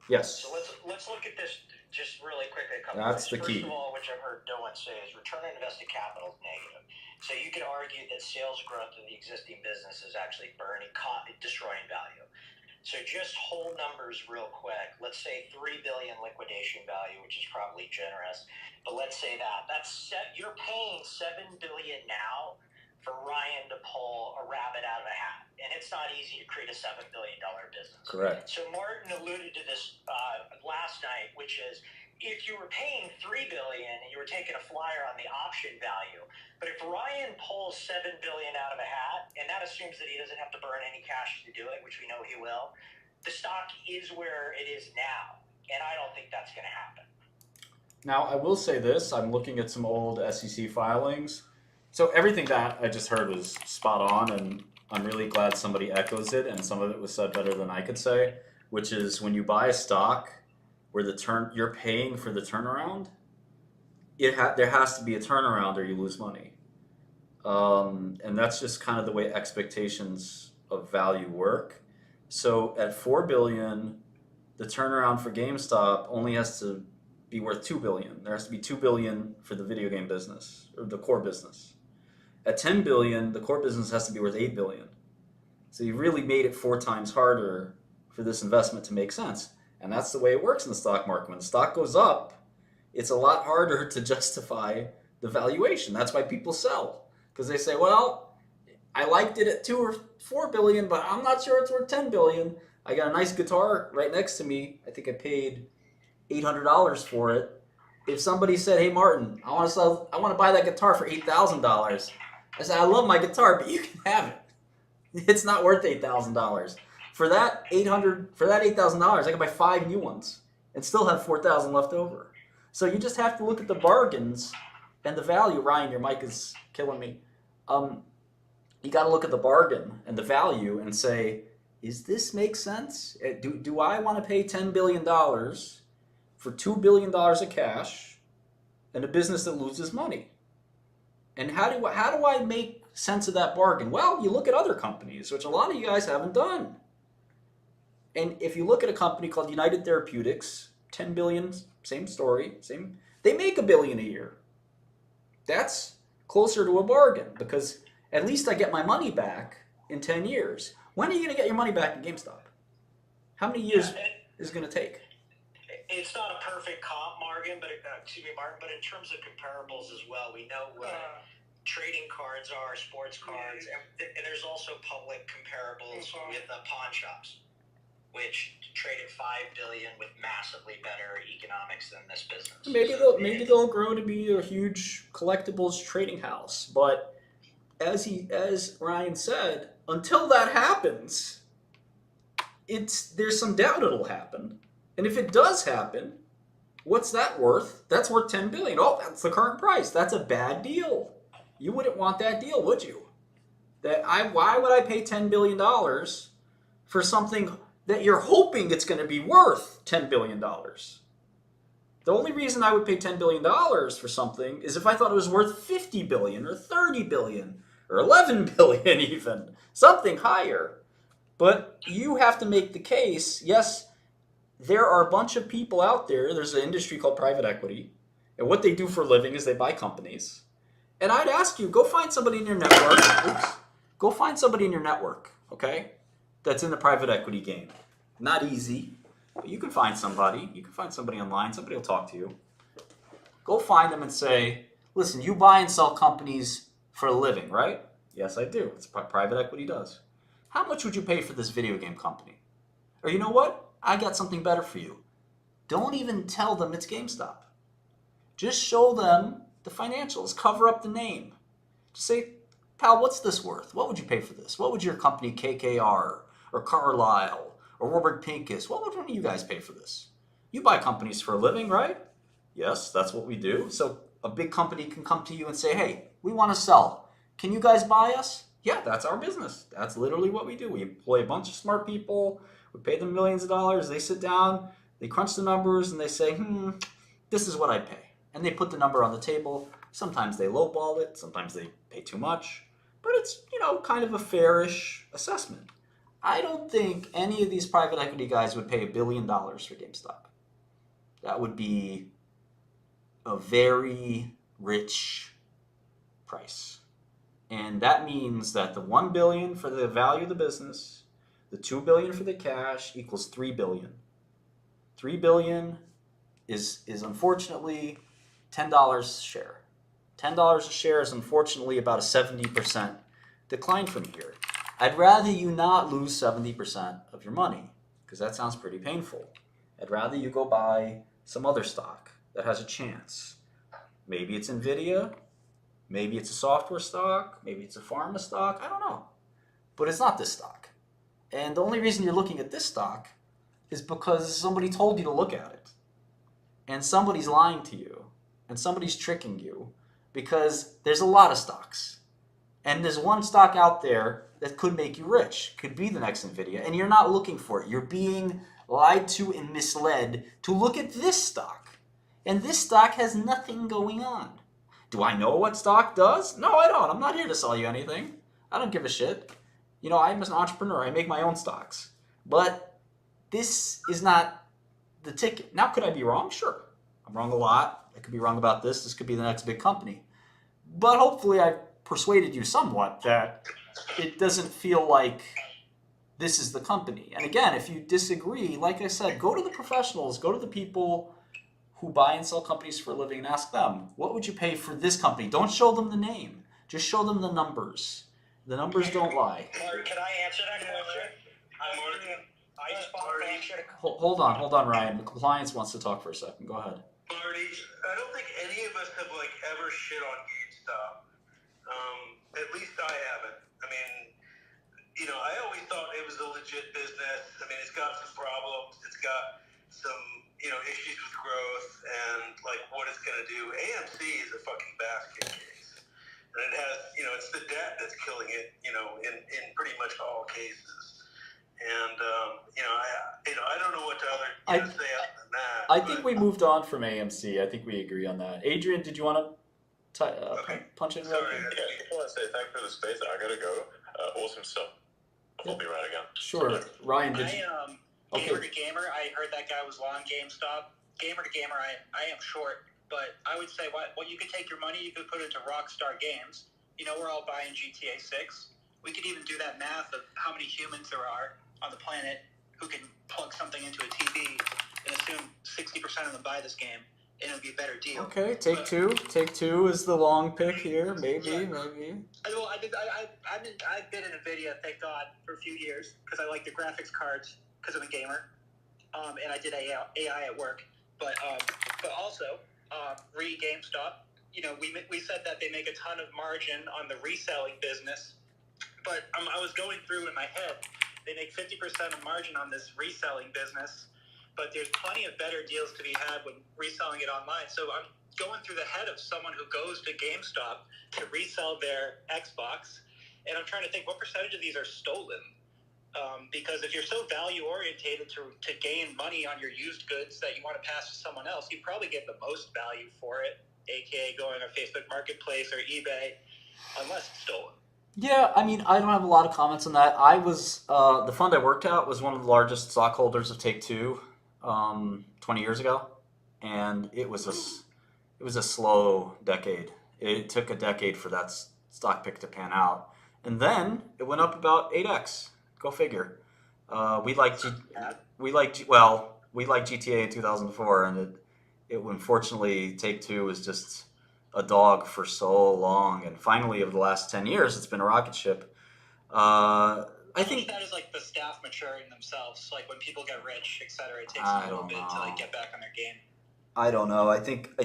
Yes, So let's look at this just really quickly. A couple that's things. the First of key. all, which I've heard no one say, is return on invested capital is negative. So you could argue that sales growth of the existing business is actually destroying value. So just whole numbers real quick. Let's say 3 billion liquidation value, which is probably generous, but let's say you're paying 7 billion now for Ryan to pull a rabbit out of a hat, and it's not easy to create a $7 billion business. Correct. So Martin alluded to this last night, which is if you were paying 3 billion and you were taking a flyer on the option value, but if Ryan pulls 7 billion out of a hat, and that assumes that he doesn't have to burn any cash to do it, which we know he will, the stock is where it is now, and I don't think that's going to happen. Now, I will say this: I'm looking at some old SEC filings. So everything that I just heard was spot on, and I'm really glad somebody echoes it, and some of it was said better than I could say, which is when you buy a stock where you're paying for the turnaround, there has to be a turnaround or you lose money. And that's just kind of the way expectations of value work. So at 4 billion, the turnaround for GameStop only has to be worth 2 billion. There has to be 2 billion for the video game business or the core business. At 10 billion, the core business has to be worth 8 billion. So you really made it 4 times harder for this investment to make sense. And that's the way it works in the stock market. When the stock goes up, it's a lot harder to justify the valuation. That's why people sell, because they say, well, I liked it at 2 or 4 billion, but I'm not sure it's worth 10 billion. I got a nice guitar right next to me. I think I paid $800 for it. If somebody said, "Hey Martin, I want to buy that guitar for $8,000," I said, "I love my guitar, but you can have it. It's not worth $8,000. For that $8,000, I can buy 5 new ones and still have 4,000 left over." So you just have to look at the bargains and the value. Ryan, your mic is killing me. Um, you got to look at the bargain and the value and say, "Is this make sense? Do I want to pay $10 billion for $2 billion of cash and a business that loses money?" And how do I make sense of that bargain? Well, you look at other companies, which a lot of you guys haven't done. And if you look at a company called United Therapeutics, 10 billion, same story, same. They make $1 billion a year. That's closer to a bargain because at least I get my money back in 10 years. When are you going to get your money back in GameStop? How many Yeah, years is it going to take? it's not a perfect comp, Martin, Martin, but in terms of comparables as well, we know trading cards are sports cards, and there's also public comparables with pawn shops, which traded 5 billion with massively better economics than this business. Maybe they'll grow to be a huge collectibles trading house, but as Ryan said, until that happens, there's some doubt it'll happen. And if it does happen, what's that worth? That's worth 10 billion. Oh, that's the current price. That's a bad deal. You wouldn't want that deal, would you? Why would I pay $10 billion for something that you're hoping it's going to be worth $10 billion? The only reason I would pay $10 billion for something is if I thought it was worth 50 billion or 30 billion or 11 billion even, something higher. But you have to make the case, yes, there are a bunch of people out there. There's an industry called private equity, and what they do for a living is they buy companies. And I'd ask you, go find somebody in your network. Oops. Go find somebody in your network, okay, that's in the private equity game. Not easy, but you can find somebody. You can find somebody online. Somebody will talk to you. Go find them and say, "Listen, you buy and sell companies for a living, right?" "Yes, I do. It's what private equity does." "How much would you pay for this video game company?" Or you know what? I got something better for you. Don't even tell them it's GameStop. Just show them the financials. Cover up the name. Just say, "Pal, what's this worth? What would you pay for this? What would your company KKR or Carlyle or Warburg Pincus, what would one of you guys pay for this? You buy companies for a living, right?" "Yes, that's what we do." So a big company can come to you and say, "Hey, we want to sell. Can you guys buy us?" "Yeah, that's our business. That's literally what we do. We employ a bunch of smart people. We pay them millions of dollars. They sit down, they crunch the numbers, and they say, this is what I'd pay." And they put the number on the table. Sometimes they lowball it. Sometimes they pay too much. But it's, kind of a fairish assessment. I don't think any of these private equity guys would pay $1 billion for GameStop. That would be a very rich price. And that means that the $1 billion for the value of the business, the $2 billion for the cash equals $3 billion. $3 billion is unfortunately $10 a share. $10 a share is unfortunately about a 70% decline from here. I'd rather you not lose 70% of your money, because that sounds pretty painful. I'd rather you go buy some other stock that has a chance. Maybe it's Nvidia, maybe it's a software stock, maybe it's a pharma stock, I don't know. But it's not this stock. And the only reason you're looking at this stock is because somebody told you to look at it. And somebody's lying to you. And somebody's tricking you. Because there's a lot of stocks. And there's one stock out there that could make you rich. Could be the next Nvidia. And you're not looking for it. You're being lied to and misled to look at this stock. And this stock has nothing going on. Do I know what stock does? No, I don't. I'm not here to sell you anything. I don't give a shit. You know, I'm an entrepreneur. I make my own stocks. But this is not the ticket. Now, could I be wrong? Sure. I'm wrong a lot. I could be wrong about this. This could be the next big company. But hopefully I persuaded you somewhat that it doesn't feel like this is the company. And again, if you disagree, like I said, go to the professionals. Go to the people who buy and sell companies for a living and ask them, what would you pay for this company? Don't show them the name. Just show them the numbers. The numbers don't lie. Mark, can I answer that question? Hold on, Ryan. The compliance wants to talk for a second. Go ahead. Marty, I don't think any of us have ever shit on GameStop. At least I haven't. I mean, I always thought it was a legit business. I mean, it's got some problems. It's got some, issues with growth and what it's going to do. AMC is a fucking basket case. And it has, it's the debt that's killing it, in pretty much all cases. And, I don't know what to say other than that. I think we moved on from AMC. I think we agree on that. Adrian, did you want to punch in? Sorry, I just want to say thanks for the space. I gotta go. Awesome stuff. We'll be right again. Sure. Ryan, did you? Gamer to gamer, I heard that guy was long GameStop. Gamer to gamer, I am short. But I would say what you could take your money, you could put into Rockstar Games. We're all buying GTA 6. We could even do that math of how many humans there are on the planet who can plug something into a TV and assume 60% of them buy this game, and it would be a better deal. Okay, Take Two is the long pick here. Maybe. Well, I've been in NVIDIA, thank God, for a few years because I like the graphics cards because I'm a gamer, and I did AI at work. But also, GameStop. We said that they make a ton of margin on the reselling business, but I was going through in my head. They make 50% of margin on this reselling business, but there's plenty of better deals to be had when reselling it online. So I'm going through the head of someone who goes to GameStop to resell their Xbox, and I'm trying to think what percentage of these are stolen. Because if you're so value orientated to gain money on your used goods that you want to pass to someone else, you probably get the most value for it, aka going on Facebook Marketplace or eBay, unless it's stolen. Yeah, I mean, I don't have a lot of comments on that. I was the fund I worked at was one of the largest stockholders of Take Two 20 years ago, and it was a slow decade. It took a decade for that stock pick to pan out, and then it went up about 8x. Go figure. We liked GTA in 2004, and it unfortunately Take Two was just a dog for so long, and finally over the last 10 years it's been a rocket ship. I think that is the staff maturing themselves. When people get rich, etc., it takes a little bit to get back on their game. I don't know. I think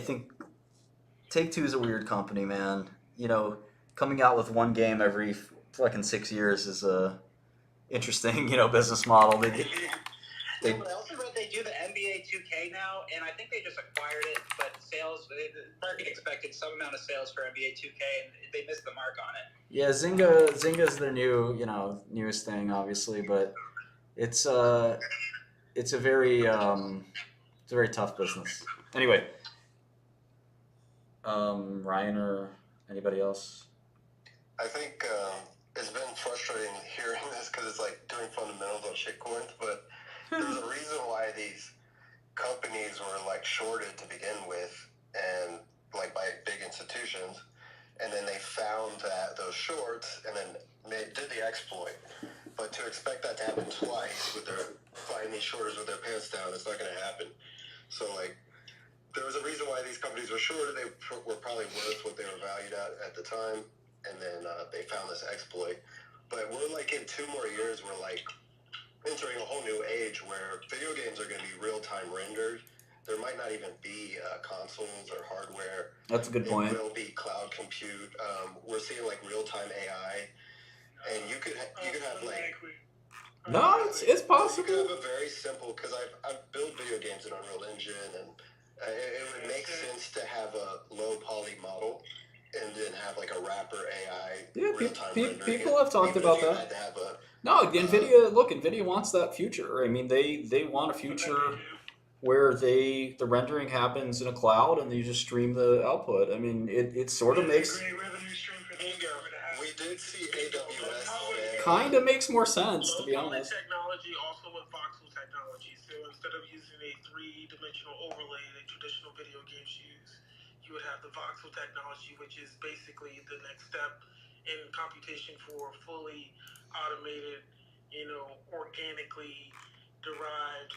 Take Two is a weird company, man. Coming out with one game every fucking 6 years is a interesting, business model. I also read they do the NBA 2K now, and I think they just acquired it, but the market expected some amount of sales for NBA 2K, and they missed the mark on it. Yeah, Zynga's their newest thing, obviously, but it's a very tough business. Anyway, Ryan or anybody else? I think it's been frustrating hearing this because it's like doing fundamentals on shitcoins, but there's a reason why these companies were like shorted to begin with, and like by big institutions, and then they found that those shorts, and then did the exploit. But to expect that to happen twice with their finding these shorters with their pants down, it's not going to happen. So like, there was a reason why these companies were shorted. They were probably worth what they were valued at the time, and then they found this exploit. But we're like in 2 more years, we're like entering a whole new age where video games are going to be real-time rendered. There might not even be consoles or hardware. That's a good point. It will be cloud compute. We're seeing like real-time AI, and you could have like. No, it's possible. You could have a very simple, because I've built video games in Unreal Engine, and it would make sense to have a low poly model and then have like a wrapper AI. Yeah, real-time people have talked about that. No, NVIDIA wants that future. I mean, they want a future where the rendering happens in a cloud and you just stream the output. I mean, it sort of makes. Great revenue stream for them. We did see AWS. Kind of makes more sense, to be honest. Technology also with voxel technology. So instead of using a 3-dimensional overlay that traditional video games use, you would have the voxel technology, which is basically the next step in computation for fully automated, organically derived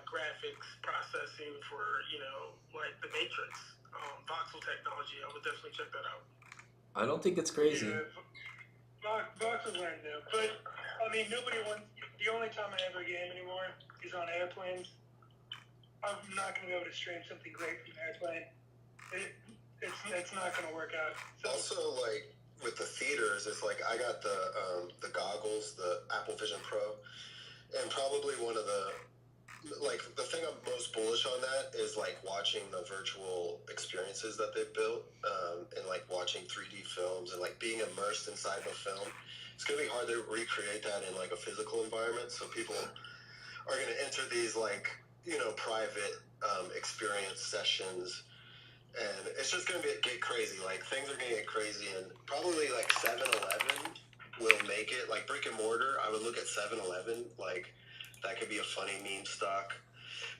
graphics processing for, like the Matrix. Voxel technology, I would definitely check that out. I don't think it's crazy. Yeah, voxels aren't new, but I mean, nobody wants. The only time I ever game anymore is on airplanes. I'm not going to be able to stream something great from an airplane. It's not going to work out. So, also, like with the theaters, it's like I got the goggles, the Apple Vision Pro, and probably one of the thing I'm most bullish on that is like watching the virtual experiences that they've built, and like watching 3D films and like being immersed inside the film. It's gonna be hard to recreate that in like a physical environment. So people are gonna enter these like private experience sessions, and it's just gonna get crazy. Like things are gonna get crazy, and probably like 7-Eleven will make it. Like brick and mortar, I would look at 7-Eleven like. That could be a funny meme stock.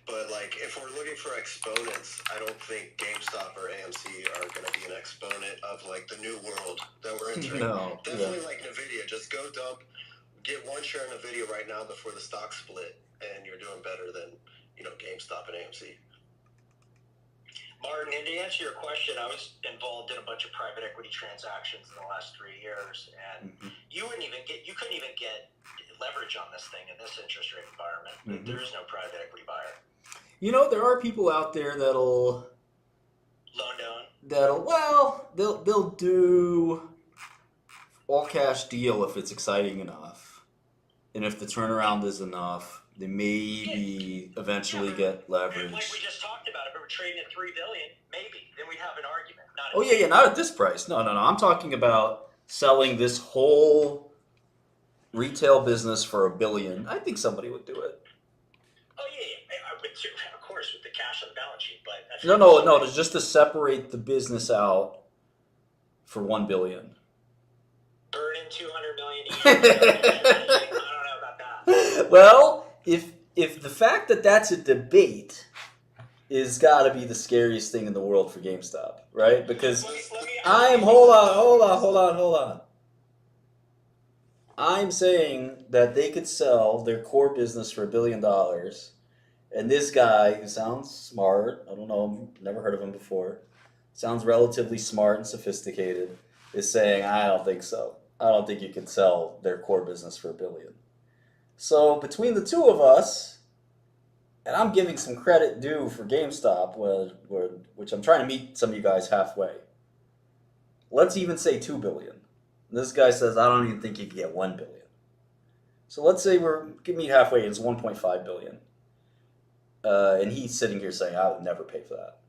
But, like, if we're looking for exponents, I don't think GameStop or AMC are going to be an exponent of, like, the new world that we're entering. No. Definitely like NVIDIA. Just go dump, get one share in NVIDIA right now before the stock split, and you're doing better than, GameStop and AMC. Martin, and to answer your question, I was involved in a bunch of private equity transactions in the last 3 years, and you couldn't even get leverage on this thing in this interest rate environment. There is no private equity buyer. There are people out there that'll loan down. They'll do all cash deal if it's exciting enough, and if the turnaround is enough, they maybe eventually get leverage. Like we just talked about, if we were trading at $3 billion, maybe then we'd have an argument. Not at this price. No. I'm talking about selling this whole retail business for $1 billion. I think somebody would do it. Oh yeah, I would too, of course, with the cash on the balance sheet. But that's no, just to separate the business out for $1 billion. Burning $200 million a year. I don't know about that. Well, if the fact that that's a debate is got to be the scariest thing in the world for GameStop, right? Because hold on. I'm saying that they could sell their core business for $1 billion, and this guy who sounds smart, I don't know, never heard of him before, sounds relatively smart and sophisticated, is saying, I don't think so. I don't think you could sell their core business for $1 billion. So between the two of us, and I'm giving some credit due for GameStop, which I'm trying to meet some of you guys halfway. Let's even say $2 billion. This guy says, I don't even think you can get $1 billion. So let's say give me halfway, it's $1.5 billion. And he's sitting here saying, I would never pay for that.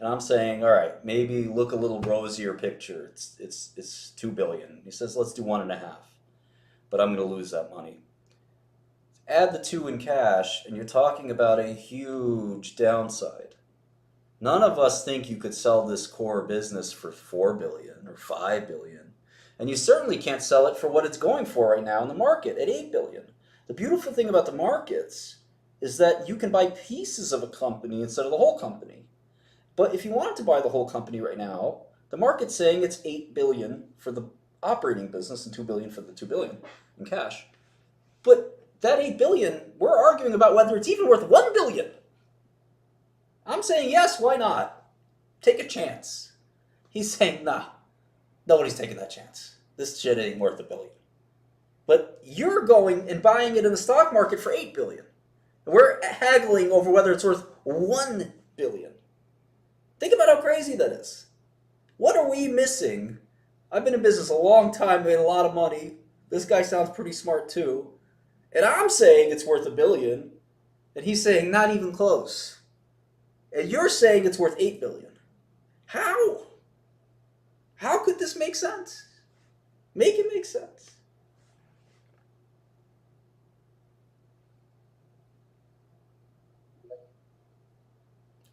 And I'm saying, all right, maybe look a little rosier picture. It's $2 billion. He says, let's do 1.5. But I'm going to lose that money. Add the 2 in cash, and you're talking about a huge downside. None of us think you could sell this core business for $4 billion or $5 billion. And you certainly can't sell it for what it's going for right now in the market at $8 billion. The beautiful thing about the markets is that you can buy pieces of a company instead of the whole company. But if you wanted to buy the whole company right now, the market's saying it's $8 billion for the operating business and $2 billion for the $2 billion in cash. But that $8 billion, we're arguing about whether it's even worth $1 billion. I'm saying yes, why not? Take a chance. He's saying nah, nobody's taking that chance. This shit ain't worth $1 billion. But you're going and buying it in the stock market for $8 billion. We're haggling over whether it's worth $1 billion. Think about how crazy that is. What are we missing? I've been in business a long time, made a lot of money. This guy sounds pretty smart too. And I'm saying it's worth $1 billion, and he's saying not even close. And you're saying it's worth $8 billion. How? How could this make sense? Make it make sense.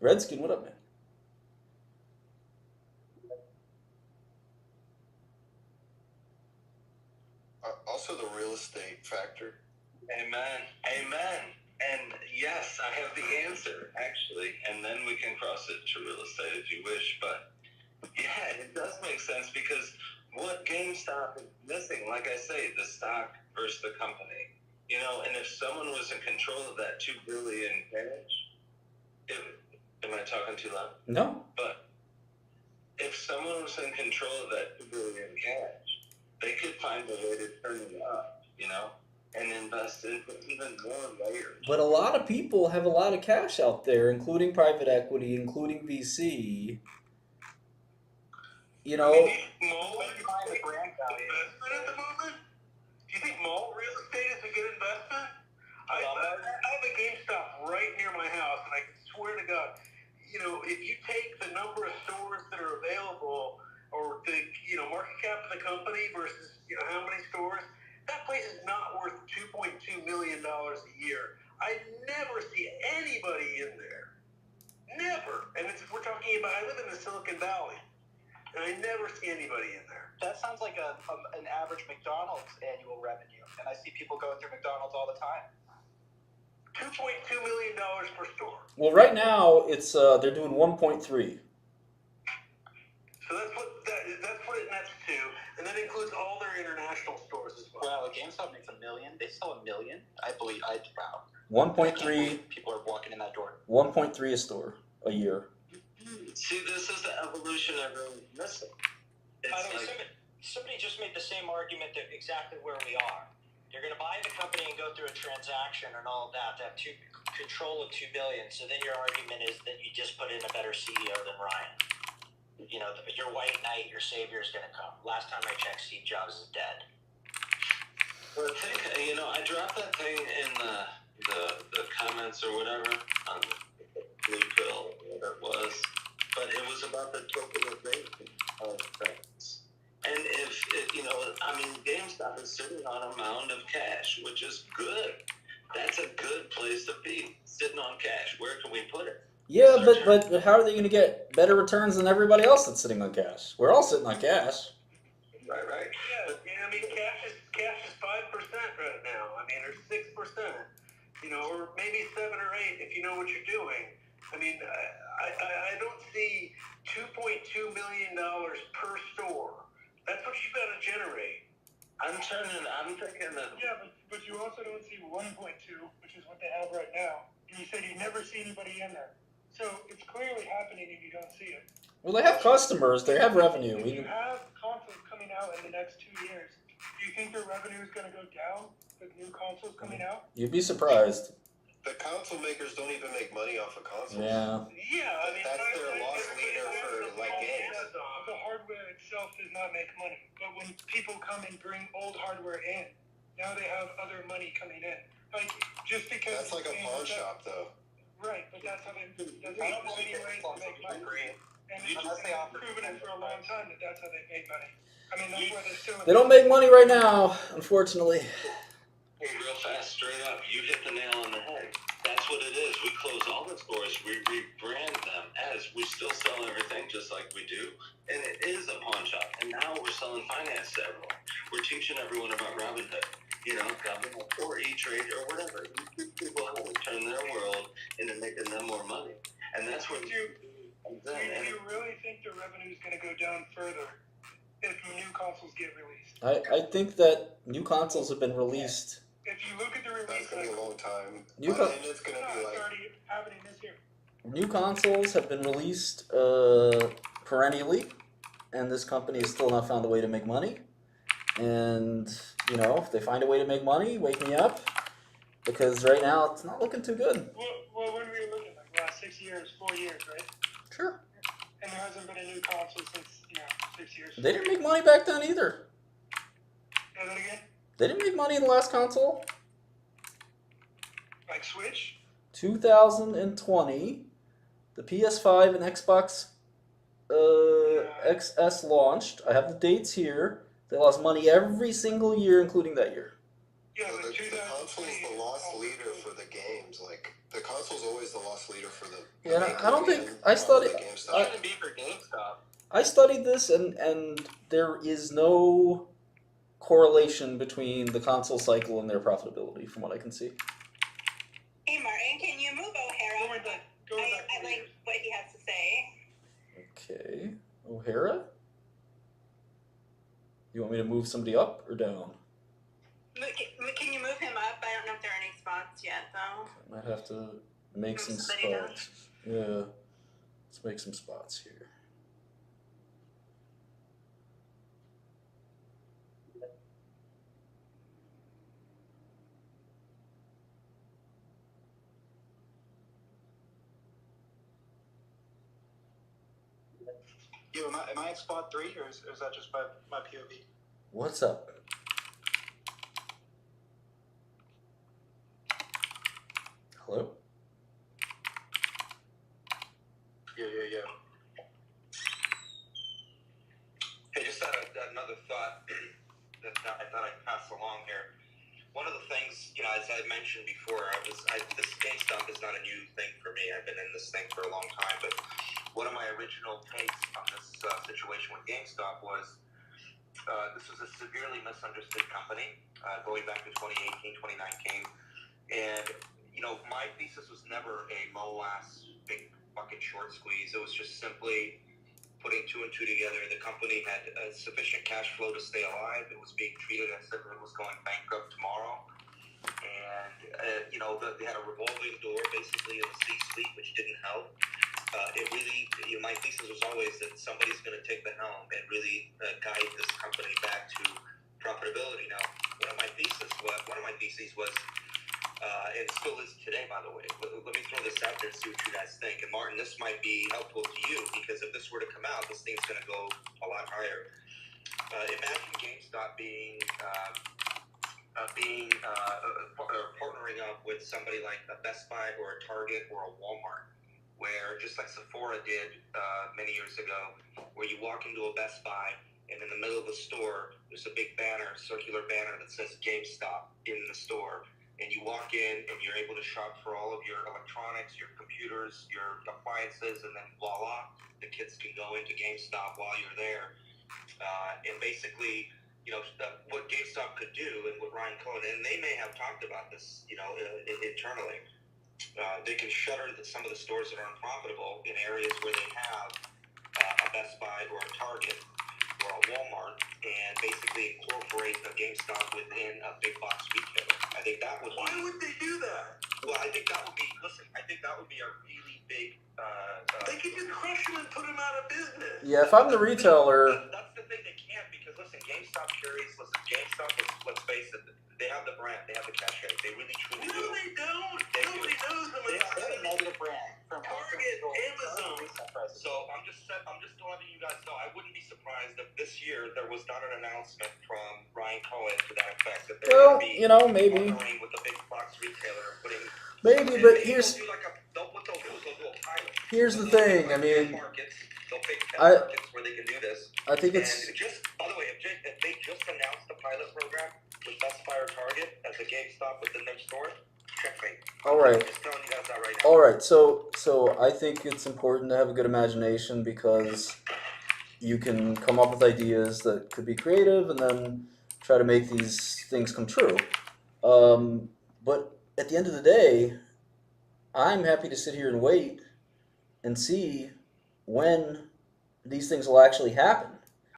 Redskin, what up, man? Also, the real estate factor. Amen. Amen. And yes, I have the answer, actually. And then we can cross it to real estate if you wish. But yeah, it does make sense because what GameStop is missing, like I say, the stock versus the company. You know, and if someone was in control of that $2 billion cash, am I talking too loud? No. But if someone was in control of that $2 billion cash, they could find a way to turn it up, you know, and invest in even more layers. But a lot of people have a lot of cash out there, including private equity, including VC. You know, Mall is buying the brand value. Investment at the moment? Do you think mall real estate is a good investment? I have a GameStop right near my house, and I can swear to God, you know, if you take the number of stores that are available, or the market cap of the company versus how many stores, that place is not worth $2.2 million a year. I never see anybody in there. Never. And we're talking about, I live in the Silicon Valley, and I never see anybody in there. That sounds like an average McDonald's annual revenue, and I see people going through McDonald's all the time. $2.2 million per store. well, right now it's they're doing 1.3. So that's what it nets to, and that includes all their international stores as well. Wow, GameStop makes $1 million. They sell $1 million. I believe. Wow. 1.3. People are walking in that door. 1.3 a store a year. See, this is the evolution everyone's missing. It's By the way, like, somebody just made the same argument that exactly where we are. You're going to buy the company and go through a transaction and all of that to have control of $2 billion. So then your argument is that you just put in a better CEO than Ryan. You know, your white knight, your savior is going to come. Last time I checked, Steve Jobs is dead. well, I dropped that thing in the comments or whatever on the blue pill, whatever it was. But it was about the tokenization of things. And if GameStop is sitting on a mound of cash, which is good. That's a good place to be, sitting on cash. Where can we put it? Yeah, but how are they going to get better returns than everybody else that's sitting on cash? We're all sitting on cash. Right. Yeah, I mean, cash is 5% right now. I mean, or 6%, or maybe 7 or 8 if you know what you're doing. I mean, I don't see $2.2 million per store. That's what you've got to generate. I'm thinking that. Yeah, but you also don't see 1.2, which is what they have right now. And you said you never see anybody in there. So it's clearly happening and you don't see it. Well, they have customers. They have revenue. If you have consoles coming out in the next 2 years, do you think their revenue is going to go down with new consoles coming out? You'd be surprised. The console makers don't even make money off of consoles. Yeah. Yeah, I mean, That's their loss leader for games. The hardware itself does not make money. But when people come and bring old hardware in, now they have other money coming in. Like, just because... That's like a pawn shop, though. Right, but that's how they way to make money. And it's proven it for a long time that that's how they make money. I mean, that's why they're still... They don't make money right now, unfortunately. Hey, real fast, straight up, you hit the nail on the head. That's what it is. We close all the stores. We rebrand them as we still sell everything just like we do. And it is a pawn shop. And now we're selling finance to everyone. money, and that's where Do you then. really think the revenue is going to go down further if new consoles get released? I think that new consoles have been released. If you look at the That's release gonna be a cycle, long time. New By co- then it's gonna be it's like already happening this year. New consoles have been released perennially, and this company has still not found a way to make money. And you know, if they find a way to make money, wake me up, because right now it's not looking too good. Well, when we were looking, like the last 6 years, 4 years, right? Sure. And there hasn't been a new console since 6 years. They didn't make money back then either. Say that again? They didn't make money in the last console. Like Switch? 2020, the PS5 and Xbox XS launched. I have the dates here. They lost money every single year, including that year. Yeah, so but the console's the loss leader for the games. Like the console's always the loss leader for the Yeah, maker I don't think and I probably studied. GameStop. It shouldn't be for GameStop. I studied this, and there is no correlation between the console cycle and their profitability, from what I can see. Hey Martin, can you move O'Hara? Going back I 4 like years. what he has to say. Okay, O'Hara. You want me to move somebody up or down? Can you move him up? I don't know if there are any spots yet, though. I might have to make Move some somebody down. spots. Yeah, let's make some spots here. You, am I at spot 3, or is that just my POV? What's up? Hello? Yeah. Hey, just had another thought that I thought I'd pass along here. One of the things, as I mentioned before, this GameStop is not a new thing for me. I've been in this thing for a long time, but one of my original takes on this situation with GameStop was this was a severely misunderstood company going back to 2018, 2019. And, my thesis was never a molas, big bucket short squeeze. It was just simply putting 2 and 2 together. The company had sufficient cash flow to stay alive. It was being treated as if it was going bankrupt tomorrow. And, they had a revolving door basically in the C-suite, which didn't help. It really, my thesis was always that somebody's going to take the helm and really guide this company back to profitability. Now, one of my theses was, and still is today, by the way. Let me throw this out there and see what you guys think. And Martin, this might be helpful to you because if this were to come out, this thing's going to go a lot higher. Imagine GameStop partnering up with somebody like a Best Buy or a Target or a Walmart, where just like Sephora did many years ago, where you walk into a Best Buy and in the middle of the store, there's a big banner, circular banner that says GameStop in the store. And you walk in and you're able to shop for all of your electronics, your computers, your appliances, and then voila, the kids can go into GameStop while you're there. And basically, what GameStop could do and what Ryan Cohen, and they may have talked about this, internally, they can shutter some of the stores that are unprofitable in areas where they have a Best Buy or a Target or a Walmart, and basically incorporate a GameStop within a big box retailer. I think that would. Why would they do that? Well, I think that would be. Listen, I think that would be a really big. They could just crush them and put them out of business. Yeah, if I'm the retailer, That's the thing, they can't, because listen, GameStop carries. Listen, GameStop. Let's face it. They have the brand. They have the cachet. They really truly No, do. they don't. They Nobody do. knows them. They have a negative brand from Target, Amazon. So I'm just letting you guys know. I wouldn't be surprised if this year there was not an announcement from Ryan Cohen to that effect that they're well, going to be maybe, partnering with a big box retailer, putting. but here's What they'll do is they'll do a pilot. the thing. I mean, Markets. They'll pick 10 I- markets where they can do this. I think And it's just, by the way, if they just announced the pilot program with Best Buy or Target as a GameStop within their store, checkmate. all right. I'm just telling you guys that right now. All right, so I think it's important to have a good imagination because you can come up with ideas that could be creative and then try to make these things come true. But at the end of the day, I'm happy to sit here and wait and see when these things will actually happen.